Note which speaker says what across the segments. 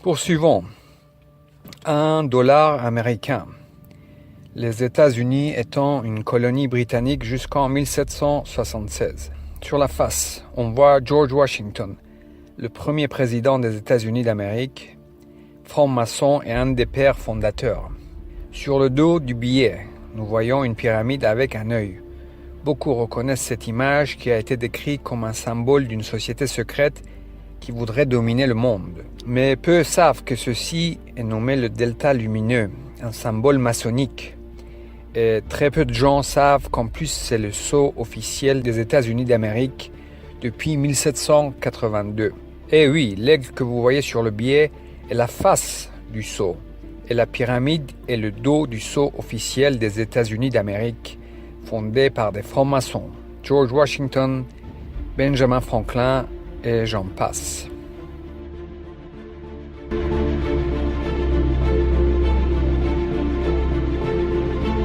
Speaker 1: Poursuivons. 1$ américain. Les États-Unis étant une colonie britannique jusqu'en 1776. Sur la face, on voit George Washington, le premier président des États-Unis d'Amérique, franc-maçon et un des pères fondateurs. Sur le dos du billet, nous voyons une pyramide avec un œil. Beaucoup reconnaissent cette image qui a été décrite comme un symbole d'une société secrète qui voudrait dominer le monde. Mais peu savent que ceci est nommé le delta lumineux, un symbole maçonnique. Et très peu de gens savent qu'en plus c'est le sceau officiel des États-Unis d'Amérique depuis 1782. Et oui, l'aigle que vous voyez sur le billet est la face du sceau, et la pyramide est le dos du sceau officiel des États-Unis d'Amérique, fondé par des francs-maçons, George Washington, Benjamin Franklin et j'en passe.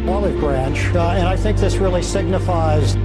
Speaker 2: Olive branch, and I think this really signifies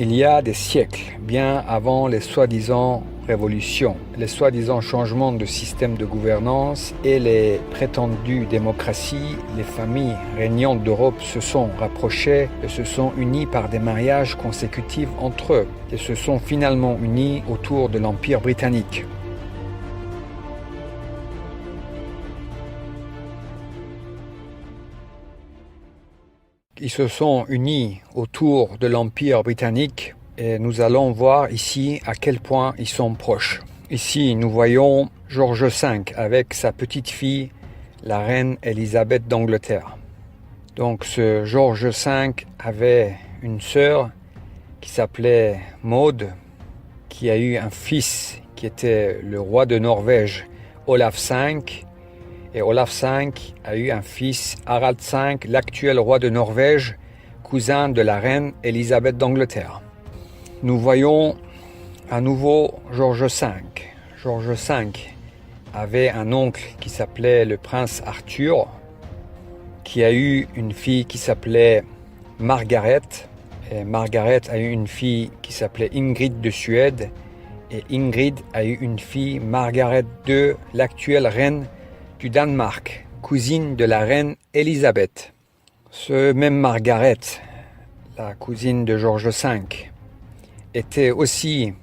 Speaker 1: Il y a des siècles, bien avant les soi-disant révolutions, les soi-disant changements de système de gouvernance et les prétendues démocraties, les familles régnantes d'Europe se sont rapprochées et se sont unies par des mariages consécutifs entre eux et se sont finalement unis autour de l'Empire britannique. Ils se sont unis autour de l'Empire britannique et nous allons voir ici à quel point ils sont proches. Ici, nous voyons George V avec sa petite fille, la reine Élisabeth d'Angleterre. Donc ce George V avait une sœur qui s'appelait Maud, qui a eu un fils qui était le roi de Norvège, Olaf V. Et Olaf V a eu un fils, Harald V, l'actuel roi de Norvège, cousin de la reine Élisabeth d'Angleterre. Nous voyons à nouveau George V. George V avait un oncle qui s'appelait le prince Arthur, qui a eu une fille qui s'appelait Margaret. Et Margaret a eu une fille qui s'appelait Ingrid de Suède. Et Ingrid a eu une fille, Margaret II, l'actuelle reine du Danemark, cousine de la reine Élisabeth. Ce même Margaret, la cousine de George V, était aussi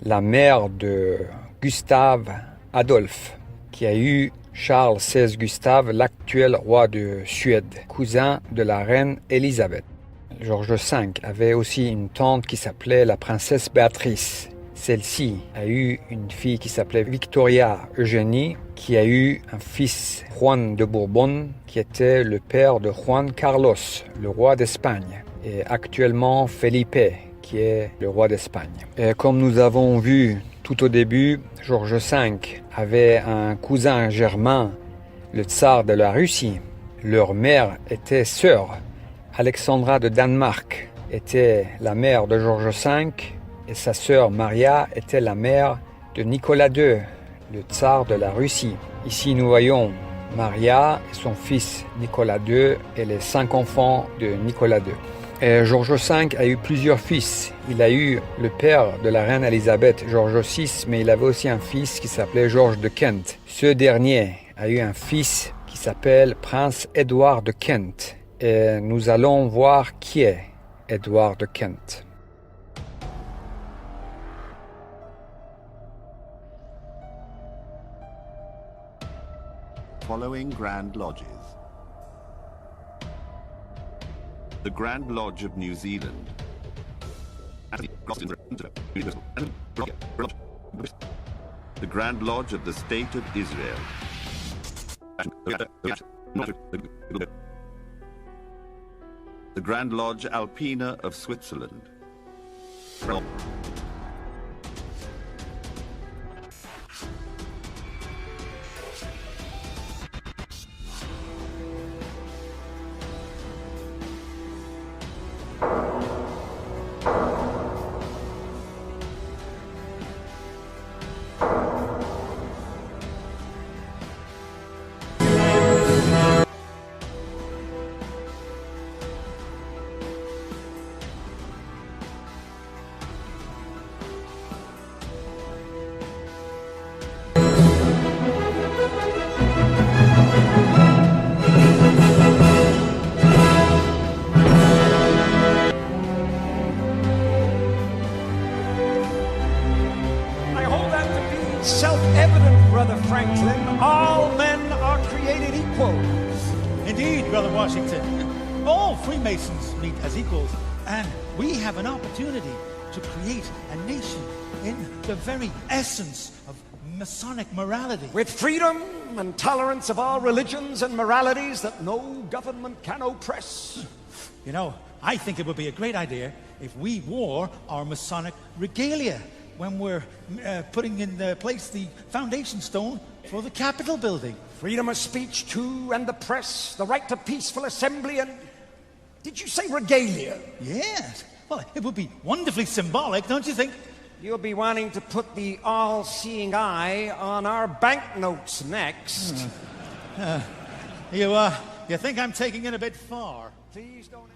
Speaker 1: la mère de Gustave Adolphe, qui a eu Charles XVI Gustave, l'actuel roi de Suède, cousin de la reine Élisabeth. George V avait aussi une tante qui s'appelait la princesse Béatrice. Celle-ci a eu une fille qui s'appelait Victoria Eugénie, qui a eu un fils, Juan de Bourbon, qui était le père de Juan Carlos, le roi d'Espagne, et actuellement Felipe, qui est le roi d'Espagne. Et comme nous avons vu tout au début, George V avait un cousin germain, le tsar de la Russie. Leur mère était sœur. Alexandra de Danemark était la mère de George V, et sa sœur Maria était la mère de Nicolas II, le tsar de la Russie. Ici nous voyons Maria, son fils Nicolas II et les 5 enfants de Nicolas II. Et George V a eu plusieurs fils. Il a eu le père de la reine Elisabeth, George VI, mais il avait aussi un fils qui s'appelait George de Kent. Ce dernier a eu un fils qui s'appelle Prince Édouard de Kent. Et nous allons voir qui est Édouard de Kent.
Speaker 3: Following Grand Lodges. The Grand Lodge of New Zealand. The Grand Lodge of the State of Israel. The Grand Lodge Alpina of Switzerland.
Speaker 4: Self-evident, Brother Franklin, all men are created equal.
Speaker 2: Indeed, Brother Washington. All Freemasons meet as equals, and we have an opportunity to create a nation in the very essence of Masonic morality.
Speaker 4: With freedom and tolerance of all religions and moralities that no government can oppress.
Speaker 2: You know, I think it would be a great idea if we wore our Masonic regalia when we're putting in place the foundation stone for the Capitol building.
Speaker 4: Freedom of speech, too, and the press, the right to peaceful assembly, and... Did you say regalia?
Speaker 2: Yes. Well, it would be wonderfully symbolic, don't you think?
Speaker 4: You'll be wanting to put the all-seeing eye on our banknotes next.
Speaker 2: You think I'm taking it a bit far?
Speaker 4: Please don't...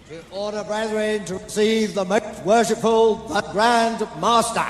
Speaker 5: To order, brethren, to receive the most worshipful, the Grand Master.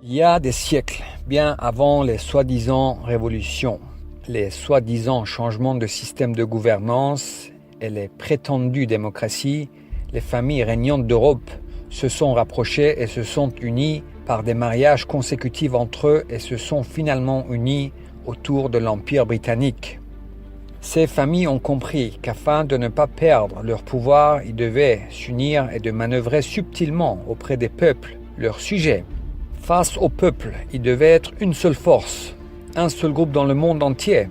Speaker 1: Il y a des siècles, bien avant les soi-disant révolutions, les soi-disant changements de système de gouvernance et les prétendues démocraties, les familles régnantes d'Europe se sont rapprochées et se sont unies par des mariages consécutifs entre eux et se sont finalement unies autour de l'Empire britannique. Ces familles ont compris qu'afin de ne pas perdre leur pouvoir, ils devaient s'unir et de manœuvrer subtilement auprès des peuples, leurs sujets. Face au peuple, ils devaient être une seule force, un seul groupe dans le monde entier.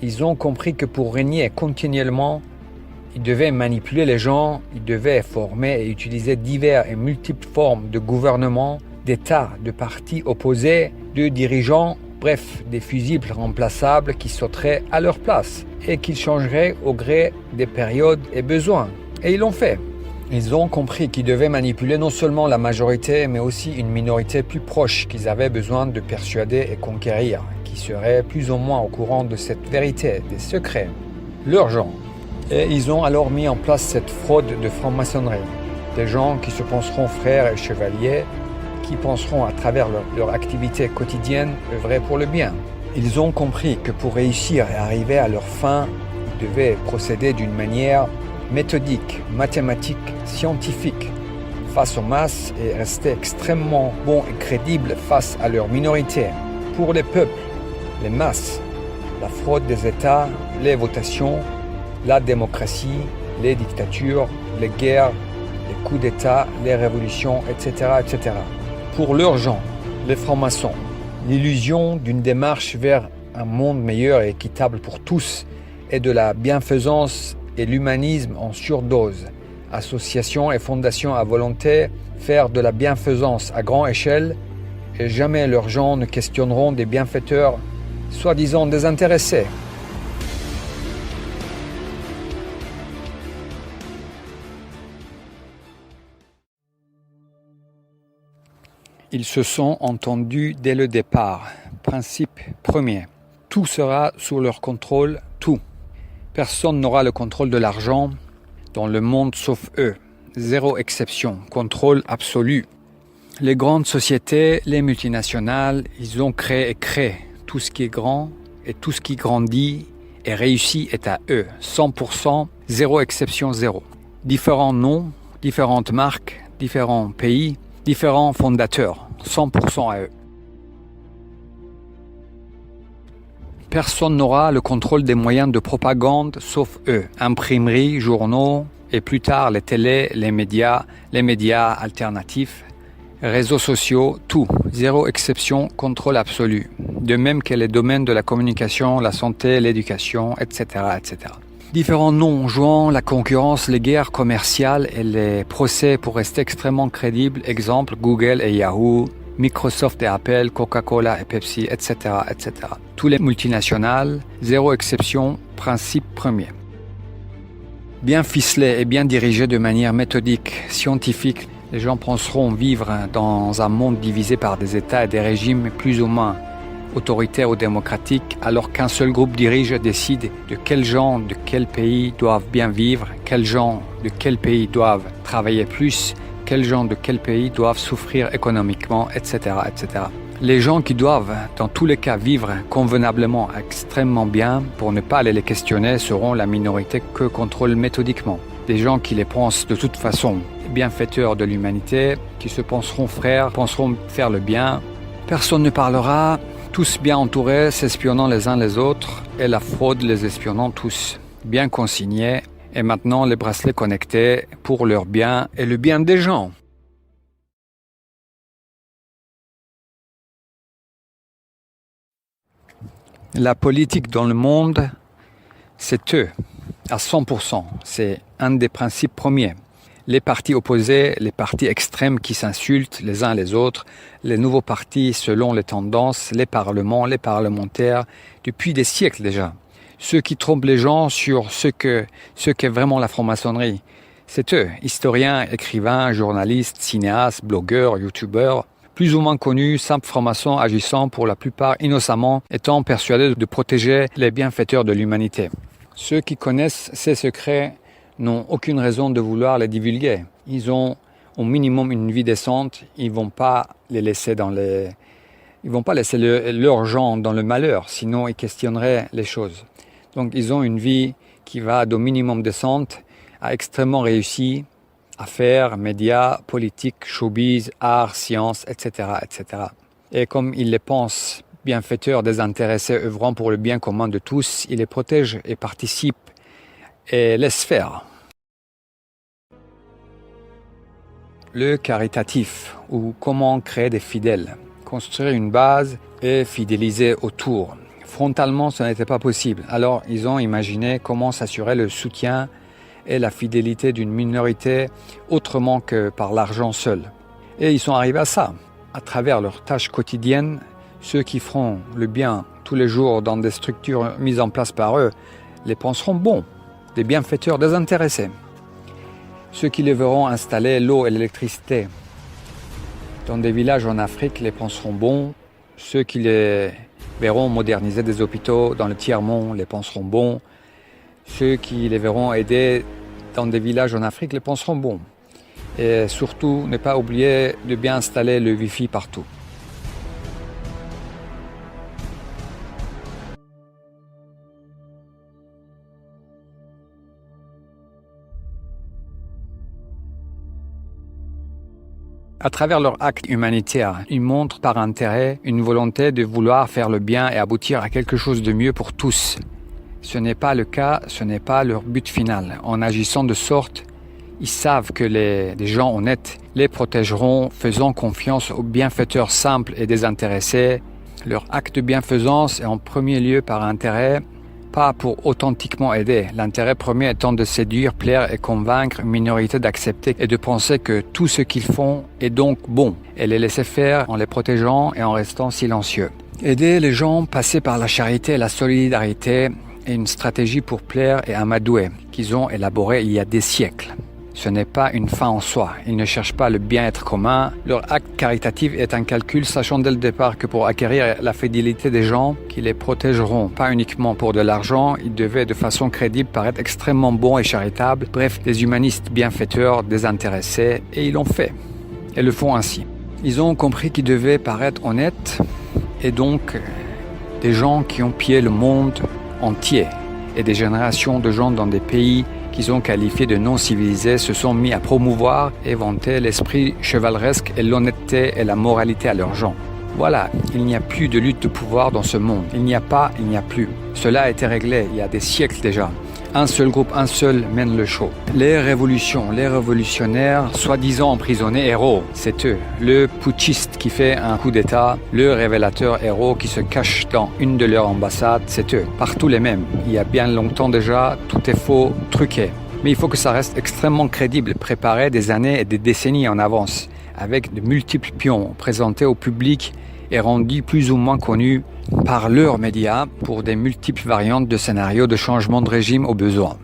Speaker 1: Ils ont compris que pour régner continuellement, ils devaient manipuler les gens, ils devaient former et utiliser diverses et multiples formes de gouvernement, d'États, de partis opposés, de dirigeants, bref, des fusibles remplaçables qui sauteraient à leur place et qui changeraient au gré des périodes et besoins. Et ils l'ont fait. Ils ont compris qu'ils devaient manipuler non seulement la majorité, mais aussi une minorité plus proche qu'ils avaient besoin de persuader et conquérir, qui serait plus ou moins au courant de cette vérité, des secrets, leurs gens. Et ils ont alors mis en place cette fraude de franc-maçonnerie. Des gens qui se penseront frères et chevaliers, qui penseront à travers leur activité quotidienne œuvrer pour le bien. Ils ont compris que pour réussir et arriver à leur fin, ils devaient procéder d'une manière méthodique, mathématique, scientifique, face aux masses et rester extrêmement bons et crédibles face à leur minorité. Pour les peuples, les masses, la fraude des États, les votations, la démocratie, les dictatures, les guerres, les coups d'État, les révolutions, etc., etc. Pour leurs gens, les francs-maçons, l'illusion d'une démarche vers un monde meilleur et équitable pour tous et de la bienfaisance et l'humanisme en surdose. Associations et fondations à volonté, faire de la bienfaisance à grande échelle et jamais leurs gens ne questionneront des bienfaiteurs soi-disant désintéressés. Ils se sont entendus dès le départ. Principe premier. Tout sera sous leur contrôle, tout. Personne n'aura le contrôle de l'argent dans le monde sauf eux. Zéro exception. Contrôle absolu. Les grandes sociétés, les multinationales, ils ont créé tout ce qui est grand et tout ce qui grandit et réussit est à eux. 100%, zéro exception, zéro. Différents noms, différentes marques, différents pays, différents fondateurs, 100% à eux. Personne n'aura le contrôle des moyens de propagande sauf eux. Imprimeries, journaux et plus tard les télés, les médias alternatifs, réseaux sociaux, tout. Zéro exception, contrôle absolu. De même que les domaines de la communication, la santé, l'éducation, etc., etc. Différents noms jouant la concurrence, les guerres commerciales et les procès pour rester extrêmement crédibles. Exemple, Google et Yahoo, Microsoft et Apple, Coca-Cola et Pepsi, etc., etc. Tous les multinationales, zéro exception, principe premier. Bien ficelés et bien dirigés de manière méthodique, scientifique, les gens penseront vivre dans un monde divisé par des États et des régimes plus ou moins autoritaires ou démocratiques, alors qu'un seul groupe dirige et décide de quels gens de quel pays doivent bien vivre, quels gens de quel pays doivent travailler plus, quels gens de quel pays doivent souffrir économiquement, etc., etc. Les gens qui doivent, dans tous les cas, vivre convenablement, extrêmement bien, pour ne pas aller les questionner, seront la minorité que contrôlent méthodiquement. Des gens qui les pensent de toute façon bienfaiteurs de l'humanité, qui se penseront frères, penseront faire le bien. Personne ne parlera, tous bien entourés, s'espionnant les uns les autres, et la fraude les espionnant tous, bien consignés, et maintenant les bracelets connectés pour leur bien et le bien des gens. La politique dans le monde, c'est eux, à 100%. C'est un des principes premiers. Les partis opposés, les partis extrêmes qui s'insultent les uns les autres, les nouveaux partis selon les tendances, les parlements, les parlementaires, depuis des siècles déjà. Ceux qui trompent les gens sur ce qu'est vraiment la franc-maçonnerie, c'est eux, historiens, écrivains, journalistes, cinéastes, blogueurs, youtubeurs, plus ou moins connus, simples francs-maçons agissant pour la plupart innocemment, étant persuadés de protéger les bienfaiteurs de l'humanité. Ceux qui connaissent ces secrets n'ont aucune raison de vouloir les divulguer. Ils ont au minimum une vie décente, ils vont pas laisser leurs gens dans le malheur, sinon ils questionneraient les choses. Donc ils ont une vie qui va d'au minimum décente à extrêmement réussie, affaires, médias, politique, showbiz, art, sciences, etc., etc. Et comme ils les pensent bienfaiteurs, désintéressés, œuvrant pour le bien commun de tous, ils les protègent et participent et laissent faire. Le caritatif, ou comment créer des fidèles, construire une base et fidéliser autour. Frontalement, ce n'était pas possible. Alors, ils ont imaginé comment s'assurer le soutien et la fidélité d'une minorité autrement que par l'argent seul. Et ils sont arrivés à ça. À travers leurs tâches quotidiennes, ceux qui feront le bien tous les jours dans des structures mises en place par eux les penseront bons, des bienfaiteurs désintéressés. Ceux qui les verront installer l'eau et l'électricité dans des villages en Afrique les penseront bons. Ceux qui les verront moderniser des hôpitaux dans le tiers-monde les penseront bons. Ceux qui les verront aider dans des villages en Afrique les penseront bon. Et surtout, ne pas oublier de bien installer le Wi-Fi partout. À travers leur acte humanitaire, ils montrent par intérêt une volonté de vouloir faire le bien et aboutir à quelque chose de mieux pour tous. Ce n'est pas le cas, ce n'est pas leur but final. En agissant de sorte, ils savent que des gens honnêtes les protégeront, faisant confiance aux bienfaiteurs simples et désintéressés. Leur acte de bienfaisance est en premier lieu par intérêt, pas pour authentiquement aider. L'intérêt premier étant de séduire, plaire et convaincre une minorité d'accepter et de penser que tout ce qu'ils font est donc bon, et les laisser faire en les protégeant et en restant silencieux. Aider les gens, passer par la charité et la solidarité est une stratégie pour plaire et amadouer qu'ils ont élaborée il y a des siècles. Ce n'est pas une fin en soi. Ils ne cherchent pas le bien-être commun. Leur acte caritatif est un calcul, sachant dès le départ que pour acquérir la fidélité des gens, qui les protégeront pas uniquement pour de l'argent, ils devaient de façon crédible paraître extrêmement bons et charitables. Bref, des humanistes bienfaiteurs, désintéressés, et ils l'ont fait. Et le font ainsi. Ils ont compris qu'ils devaient paraître honnêtes, et donc des gens qui ont pillé le monde entier, et des générations de gens dans des pays qu'ils ont qualifiés de non-civilisés se sont mis à promouvoir et vanter l'esprit chevaleresque et l'honnêteté et la moralité à leurs gens. Voilà, il n'y a plus de lutte de pouvoir dans ce monde. Il n'y a pas, il n'y a plus. Cela a été réglé il y a des siècles déjà. Un seul groupe, un seul mène le show. Les révolutions, les révolutionnaires, soi-disant emprisonnés héros, c'est eux. Le putschiste qui fait un coup d'état, le révélateur héros qui se cache dans une de leurs ambassades, c'est eux. Partout les mêmes. Il y a bien longtemps déjà, tout est faux, truqué. Mais il faut que ça reste extrêmement crédible, préparé des années et des décennies en avance, avec de multiples pions présentés au public et rendus plus ou moins connus par leurs médias pour des multiples variantes de scénarios de changement de régime au besoin.